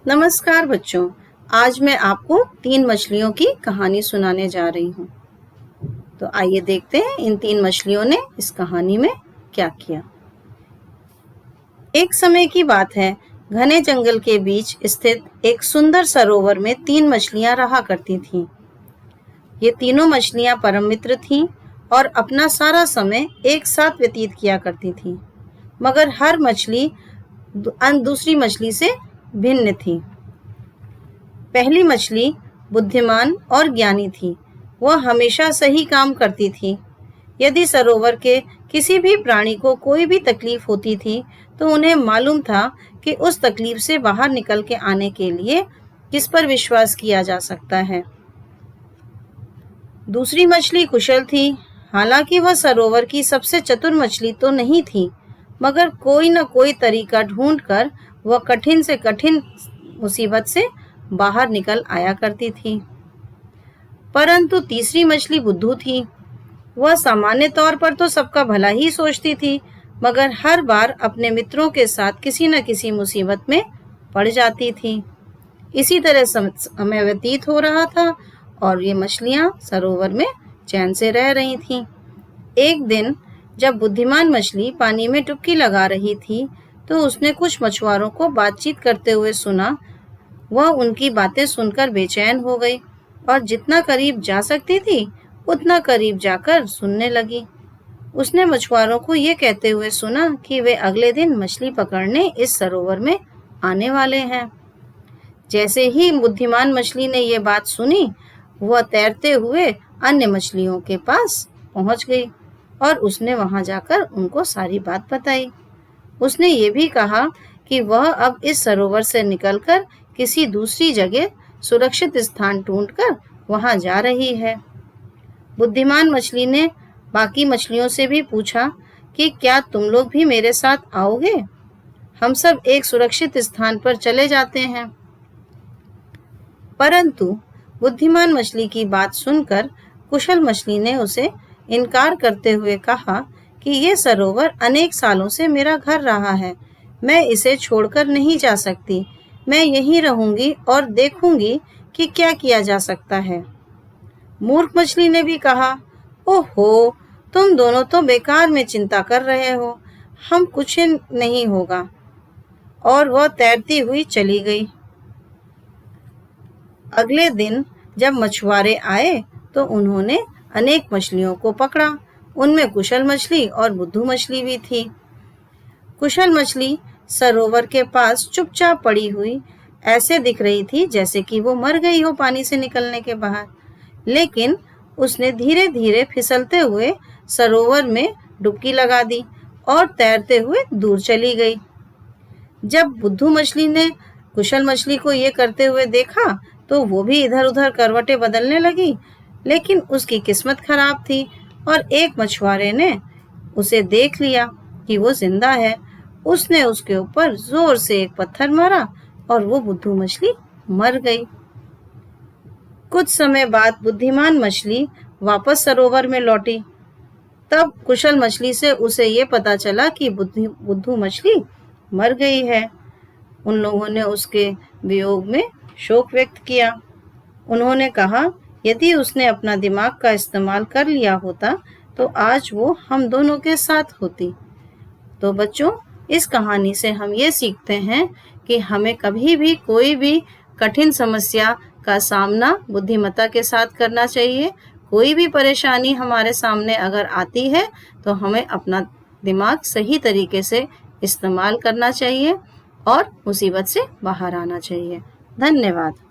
नमस्कार बच्चों, आज मैं आपको 3 मछलियों की कहानी सुनाने जा रही हूँ। तो आइए देखते हैं इन 3 मछलियों ने इस कहानी में क्या किया। एक समय की बात है, घने जंगल के बीच स्थित एक सुंदर सरोवर में 3 मछलियां रहा करती थीं। ये तीनों मछलियां परम मित्र थीं और अपना सारा समय एक साथ व्यतीत किया करती थीं। मगर हर मछली दूसरी मछली से भिन्न थी। पहली मछली बुद्धिमान और ज्ञानी थी। वह हमेशा सही काम करती थी। यदि सरोवर के किसी भी प्राणी को कोई भी तकलीफ होती थी तो उन्हें मालूम था कि उस तकलीफ से बाहर निकल के आने के लिए किस पर विश्वास किया जा सकता है। दूसरी मछली कुशल थी। हालांकि वह सरोवर की सबसे चतुर मछली तो नहीं थी, मगर कोई न कोई तरीका ढूंढकर वह कठिन से कठिन मुसीबत से बाहर निकल आया करती थी। परंतु तीसरी मछली बुद्धू थी। वह सामान्य तौर पर तो सबका भला ही सोचती थी, मगर हर बार अपने मित्रों के साथ किसी न किसी मुसीबत में पड़ जाती थी। इसी तरह समय व्यतीत हो रहा था और ये मछलियां सरोवर में चैन से रह रही थीं। एक दिन जब बुद्धिमान मछली पानी में डुबकी लगा रही थी तो उसने कुछ मछुआरों को बातचीत करते हुए सुना। वह उनकी बातें सुनकर बेचैन हो गई और जितना करीब जा सकती थी उतना करीब जाकर सुनने लगी। उसने मछुआरों को ये कहते हुए सुना कि वे अगले दिन मछली पकड़ने इस सरोवर में आने वाले हैं। जैसे ही बुद्धिमान मछली ने ये बात सुनी, वह तैरते हुए अन्य मछलियों के पास पहुंच गई और उसने वहां जाकर उनको सारी बात बताई। उसने ये भी कहा कि वह अब इस सरोवर से निकलकर किसी दूसरी जगह सुरक्षित स्थान ढूंढकर वहां जा रही है। बुद्धिमान मछली ने बाकी मछलियों से भी पूछा कि क्या तुम लोग भी मेरे साथ आओगे? हम सब एक सुरक्षित स्थान पर चले जाते हैं। परंतु बुद्धिमान मछली की बात सुनकर कुशल मछली ने उसे इनकार करते हुए कहा कि यह सरोवर अनेक सालों से मेरा घर रहा है। मैं इसे छोड़कर नहीं जा सकती। मैं यहीं रहूंगी और देखूंगी कि क्या किया जा सकता है। मूर्ख मछली ने भी कहा, ओहो, तुम दोनों तो बेकार में चिंता कर रहे हो। हम कुछ नहीं होगा। और वह तैरती हुई चली गई। अगले दिन जब मछुआरे आए तो उन्होंने अनेक मछलियों को पकड़ा। उनमें कुशल मछली और बुद्धू मछली भी थी। कुशल मछली सरोवर के पास चुपचाप पड़ी हुई ऐसे दिख रही थी जैसे कि वो मर गई हो पानी से निकलने के बाहर। लेकिन उसने धीरे धीरे फिसलते हुए सरोवर में डुबकी लगा दी और तैरते हुए दूर चली गई। जब बुद्धू मछली ने कुशल मछली को ये करते हुए देखा तो वो भी इधर उधर करवटें बदलने लगी। लेकिन उसकी किस्मत खराब थी और एक मछुआरे ने उसे देख लिया कि वो जिंदा है। उसने उसके ऊपर जोर से एक पत्थर मारा और वो बुद्धू मछली मर गई। कुछ समय बाद बुद्धिमान मछली वापस सरोवर में लौटी। तब कुशल मछली से उसे ये पता चला कि बुद्धू मछली मर गई है। उन लोगों ने उसके वियोग में शोक व्यक्त किया। उन्होंने कहा, यदि उसने अपना दिमाग का इस्तेमाल कर लिया होता तो आज वो हम दोनों के साथ होती। तो बच्चों, इस कहानी से हम ये सीखते हैं कि हमें कभी भी कोई भी कठिन समस्या का सामना बुद्धिमत्ता के साथ करना चाहिए। कोई भी परेशानी हमारे सामने अगर आती है तो हमें अपना दिमाग सही तरीके से इस्तेमाल करना चाहिए और मुसीबत से बाहर आना चाहिए। धन्यवाद।